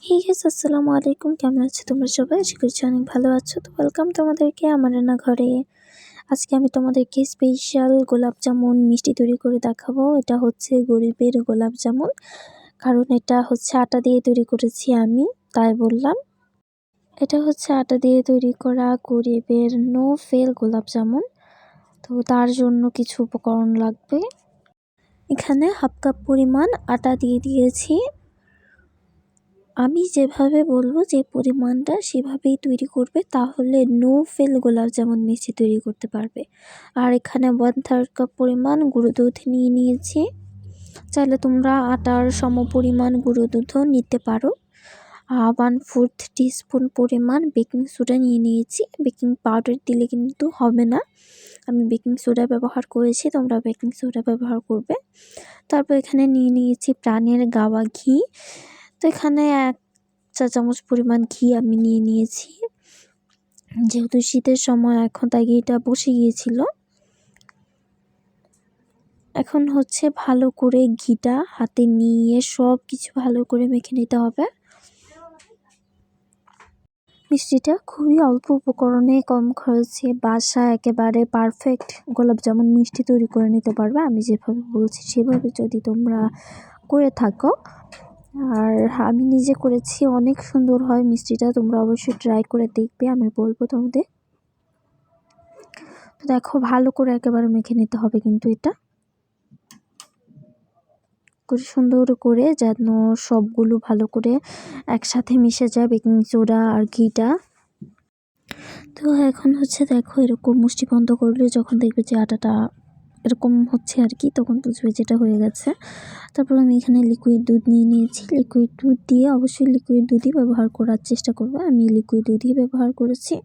Hey guys, আসসালামু আলাইকুম। কেমন আছো তোমরা সবাই? আশা করছি অনেক ভালো আছো। তো ওয়েলকাম তোমাদেরকে আমার রান্নাঘরে। আজকে আমি তোমাদেরকে স্পেশাল গোলাপ জামুন মিষ্টি তৈরি করে দেখাবো। এটা হচ্ছে গরিবের গোলাপ জামুন, কারণ এটা হচ্ছে আটা দিয়ে তৈরি করেছি আমি, তাই বললাম। এটা হচ্ছে আটা দিয়ে তৈরি করা গরিবের নো ফেল গোলাপ জামুন। তো তার জন্য কিছু উপকরণ লাগবে। এখানে হাফ কাপ পরিমাণ আটা দিয়ে দিয়েছি। আমি যেভাবে বলবো যে পরিমাণটা সেভাবেই তৈরি করবে, তাহলে নো ফেল গোলাপ জামুন মিষ্টি তৈরি করতে পারবে। আর এখানে 1/3 কাপ পরিমাণ গুঁড়ো দুধ নিয়ে নিয়েছি। চাইলে তোমরা আটার সম পরিমাণ গুঁড়ো দুধও নিতে পারো। 1/4 টিস্পুন পরিমাণ বেকিং সোডা নিয়ে নিয়েছি। বেকিং পাউডার দিলে কিন্তু হবে না, আমি বেকিং সোডা ব্যবহার করেছি, তোমরা বেকিং সোডা ব্যবহার করবে। তারপর এখানে নিয়ে নিয়েছি প্রাণের গাওয়া ঘি। তো এখানে 1 চা চামচ পরিমাণ ঘি আমি নিয়ে নিয়েছি। যেহেতু শীতের সময় এখন তাই ঘিটা বসে গিয়েছিল। এখন হচ্ছে ভালো করে ঘিটা হাতে নিয়ে সব কিছু ভালো করে মেখে নিতে হবে। মিষ্টিটা খুবই অল্প উপকরণে কম খরচে বাসায় একেবারে পারফেক্ট গোলাপ জামুন মিষ্টি তৈরি করে নিতে পারবে। আমি যেভাবে বলছি সেভাবে যদি তোমরা করে থাকো, আর আমি নিজে করেছি, অনেক সুন্দর হয় মিষ্টিটা। তোমরা অবশ্যই ট্রাই করে দেখবে, আমি বলবো তোমাদের। তো দেখো, ভালো করে একেবারে মেখে নিতে হবে কিন্তু এটা করে সুন্দর করে, যেন সবগুলো ভালো করে একসাথে মিশে যায় বেকিং সোডা আর ঘিটা। তো এখন হচ্ছে দেখো, এরকম মুষ্টি বন্ধ করলে যখন দেখবে যে আটাটা এরকম হচ্ছে আর কি, তখন বুঝবে যেটা হয়ে গেছে। তারপর আমি এখানে লিকুইড দুধ নিয়ে নিয়েছি। লিকুইড দুধ দিয়ে, অবশ্যই লিকুইড দুধই ব্যবহার করার চেষ্টা করবো। আমি লিকুইড দুধই ব্যবহার করেছি।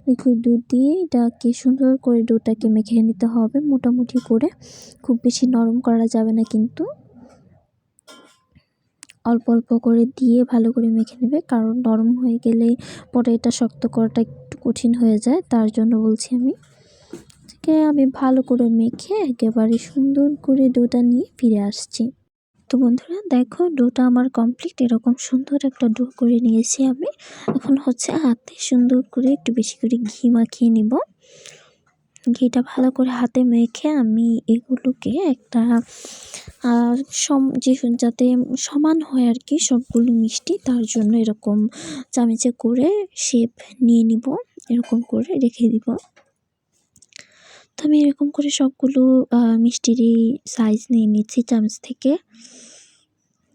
লিকুইড দুধ দিয়ে এটাকে সুন্দর করে ডোটাকে মেখে নিতে হবে মোটামুটি করে, খুব বেশি নরম করা যাবে না কিন্তু। অল্প অল্প করে দিয়ে ভালো করে মেখে নেবে, কারণ নরম হয়ে গেলে পরে এটা শক্ত করাটা একটু কঠিন হয়ে যায়, তার জন্য বলছি আমি। আমি ভালো করে মেখে একেবারে সুন্দর করে ডোটা নিয়ে ফিরে আসছি। তো বন্ধুরা দেখো, ডোটা আমার কমপ্লিট। এরকম সুন্দর একটা ডো করে নিয়েছি আমি। এখন হচ্ছে হাতে সুন্দর করে একটু বেশি করে ঘি মাখিয়ে নিব। ঘিটা ভালো করে হাতে মেখে আমি এগুলোকে একটা যাতে সমান হয় আর কি সবগুলো মিষ্টি, তার জন্য এরকম চামচে করে শেপ নিয়ে নিব, এরকম করে রেখে দিব। তো আমি এরকম করে সবগুলো মিষ্টিরই সাইজ নিয়ে নিচ্ছি চামচ থেকে।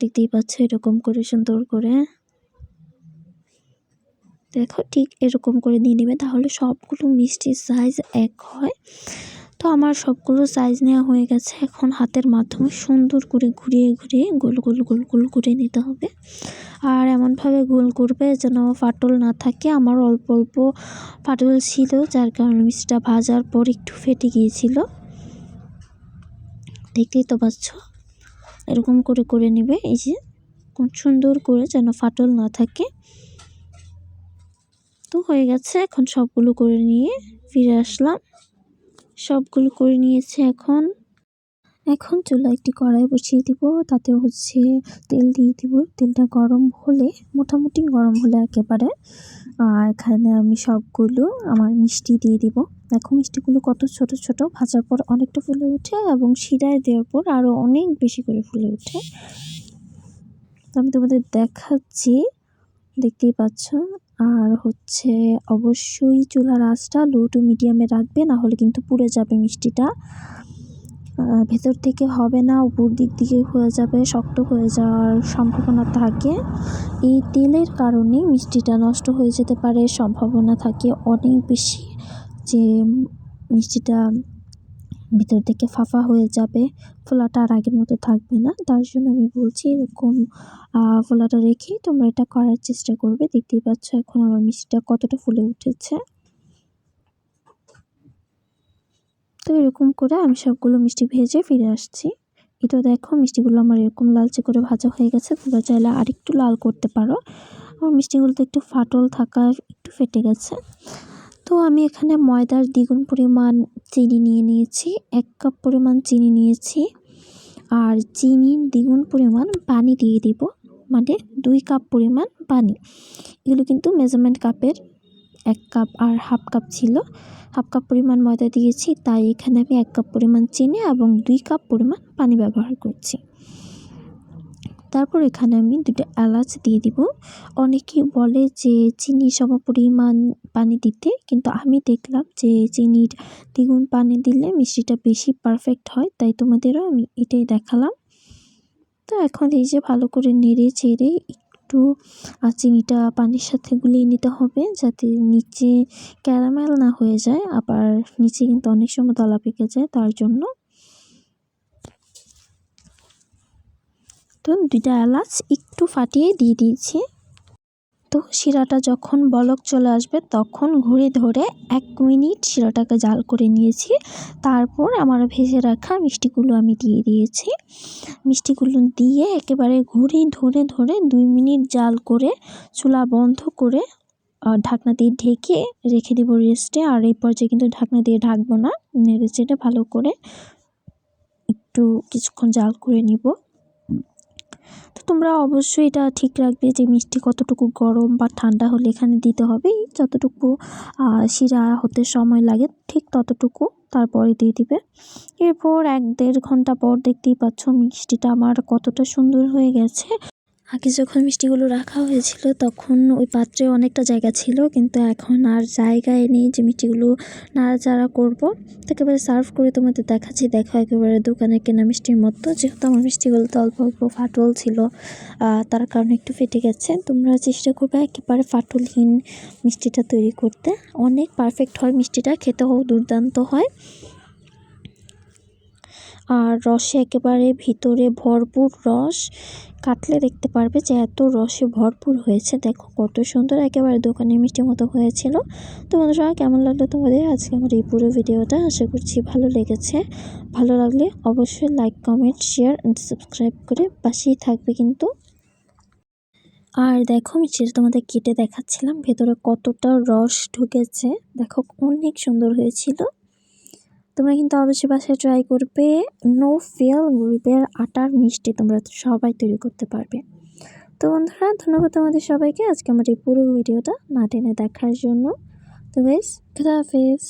দেখতেই পাচ্ছ, এরকম করে সুন্দর করে দেখো, ঠিক এরকম করে নিয়ে নেবে, তাহলে সবগুলো মিষ্টির সাইজ এক হয়। তো আমার সবগুলো সাইজ নেওয়া হয়ে গেছে। এখন হাতের মাধ্যমে সুন্দর করে ঘুরিয়ে ঘুরিয়ে গোল গোল গোল গোল করে নিতে হবে। আর এমনভাবে গোল করবে যেন ফাটল না থাকে। আমার অল্প অল্প ফাটল ছিল, যার কারণে মিষ্টিটা ভাজার পর একটু ফেটে গিয়েছিল। দেখতেই তো পাচ্ছ, এরকম করে করে নেবে, এই যে খুব সুন্দর করে, যেন ফাটল না থাকে। তো হয়ে গেছে। এখন সবগুলো করে নিয়ে ফিরে আসলাম। সবগুলো করে নিয়েছি। এখন চুলায় একটি কড়াই বসিয়ে দিব, তাতে হচ্ছে তেল দিয়ে দিব। তেলটা গরম হলে, মোটামুটি গরম হলে একেবারে, এখানে আমি সবগুলো আমার মিষ্টি দিয়ে দিব। দেখো মিষ্টিগুলো কত ছোট ছোট, ভাজার পর অনেকটা ফুলে ওঠে এবং শিরায় দেওয়ার পর আরও অনেক বেশি করে ফুলে ওঠে। তো আমি তোমাদের দেখাচ্ছি, দেখতেই পাচ্ছ। আর হচ্ছে অবশ্যই চুলার আঁচটা লো টু মিডিয়ামে রাখবে, না হলে কিন্তু পুড়ে যাবে মিষ্টিটা। ভেতর থেকে হবে না, উপর দিক থেকে হয়ে যাবে, শক্ত হয়ে যাওয়ার সম্ভাবনা থাকে। এই তেলের কারণে মিষ্টিটা নষ্ট হয়ে যেতে পারে, সম্ভাবনা থাকে অনেক বেশি যে মিষ্টিটা ভিতর থেকে ফাঁপা হয়ে যাবে, ফোলাটা আর আগের মতো থাকবে না। তার জন্য আমি বলছি, এরকম ফোলাটা রেখেই তোমরা এটা করার চেষ্টা করবে। দেখতেই পাচ্ছ এখন আমার মিষ্টিটা কতটা ফুলে উঠেছে। তো এরকম করে আমি সবগুলো মিষ্টি ভেজে ফিরে আসছি। এটা দেখো, মিষ্টিগুলো আমার এরকম লালচে করে ভাজা হয়ে গেছে। তোমরা চাইলে আরেকটু লাল করতে পারো। আমার মিষ্টিগুলোতে একটু ফাটল থাকা, একটু ফেটে গেছে। তো আমি এখানে ময়দার দ্বিগুণ পরিমাণ চিনি নিয়ে নিয়েছি, 1 কাপ পরিমাণ চিনি নিয়েছি। আর চিনির দ্বিগুণ পরিমাণ পানি দিয়ে দিব। মানে 2 কাপ পরিমাণ পানি। এগুলো কিন্তু মেজারমেন্ট কাপের 1 কাপ আর হাফ কাপ ছিল। হাফ কাপ পরিমাণ ময়দা দিয়েছি, তাই এখানে আমি 1 কাপ পরিমাণ চিনি এবং 2 কাপ পরিমাণ পানি ব্যবহার করছি। তারপর এখানে আমি 2টা এলাচ দিয়ে দিব। অনেকেই বলে যে চিনি সমপরিমাণ পানি দিতে, কিন্তু আমি দেখলাম যে চিনির দ্বিগুণ পানি দিলে মিষ্টিটা বেশি পারফেক্ট হয়, তাই তোমাদেরও আমি এটাই দেখালাম। তো এখন এই যে ভালো করে নেড়ে চেড়ে একটু চিনিটা পানির সাথে গুলিয়ে নিতে হবে, যাতে নিচে ক্যারামেল না হয়ে যায়, আবার নিচে কিন্তু অনেক সময় দলা পেকে যায়, তার জন্য। তো 2টা এলাচ একটু ফাটিয়ে দিয়ে দিয়েছি। তো শিরাটা যখন বলক চলে আসবে তখন ঘুরে ধরে 1 মিনিট শিরাটাকে জাল করে নিয়েছি। তারপর আমার ভেজে রাখা মিষ্টিগুলো আমি দিয়ে দিয়েছি। মিষ্টিগুলো দিয়ে একেবারে ঘুরে ধরে 2 মিনিট জাল করে চুলা বন্ধ করে ঢাকনা দিয়ে ঢেকে রেখে দেবো রেস্টে। আর এই পর্যায়ে কিন্তু ঢাকনা দিয়ে ঢাকবো না, নেড়ে চেড়ে ভালো করে একটু কিছুক্ষণ জাল করে নিব। তো তোমরা অবশ্যই এটা ঠিক রাখবে যে মিষ্টি কতটুকু গরম বা ঠান্ডা হলে এখানে দিতে হবে। যতটুকু শিরা হতে সময় লাগে ঠিক ততটুকু তারপরে দিয়ে দিবে। এরপর 1-1.5 ঘন্টা পর দেখতেই পাচ্ছ মিষ্টিটা আমার কতটা সুন্দর হয়ে গেছে। আগে যখন মিষ্টিগুলো রাখা হয়েছিল তখন ওই পাত্রে অনেকটা জায়গা ছিল, কিন্তু এখন আর জায়গায় নেই যে মিষ্টিগুলো নাড়াচাড়া করব। তো একেবারে সার্ভ করে তোমাদের দেখাচ্ছি। দেখো একেবারে দোকানে কেনা মিষ্টির মতো। যেহেতু আমার মিষ্টিগুলোতে অল্প অল্প ফাটল ছিল, তার কারণে একটু ফেটে গেছে। তোমরা চেষ্টা করবে একেবারে ফাটলহীন মিষ্টিটা তৈরি করতে। অনেক পারফেক্ট হয় মিষ্টিটা, খেতেও দুর্দান্ত হয়। আর রসে একেবারে ভিতরে ভরপুর রস, কাটলে দেখতে পারবে যে এত রসে ভরপুর হয়েছে। দেখো কত সুন্দর, একেবারে দোকানের মিষ্টির মতো হয়েছিল। তো বন্ধুরা, কেমন লাগলো তোমাদের আজকে আমার এই পুরো ভিডিওটা? আশা করছি ভালো লেগেছে। ভালো লাগলে অবশ্যই like, comment, share and subscribe করে পাশেই থাকবে কিন্তু। আর দেখো মিষ্টিটা তোমাদের কেটে দেখাচ্ছিলাম, ভেতরে কতটা রস ঢুকেছে। দেখো অনেক সুন্দর হয়েছিল। তোমরা কিন্তু অবশ্যই বাসায় ট্রাই করবে। নো ফেল গরিবের আটার মিষ্টি তোমরা সবাই তৈরি করতে পারবে। তো বন্ধুরা, ধন্যবাদ তোমাদের সবাইকে আজকে আমার এই পুরো ভিডিওটা না টেনে দেখার জন্য। তো গাইস, খোদা হাফেজ।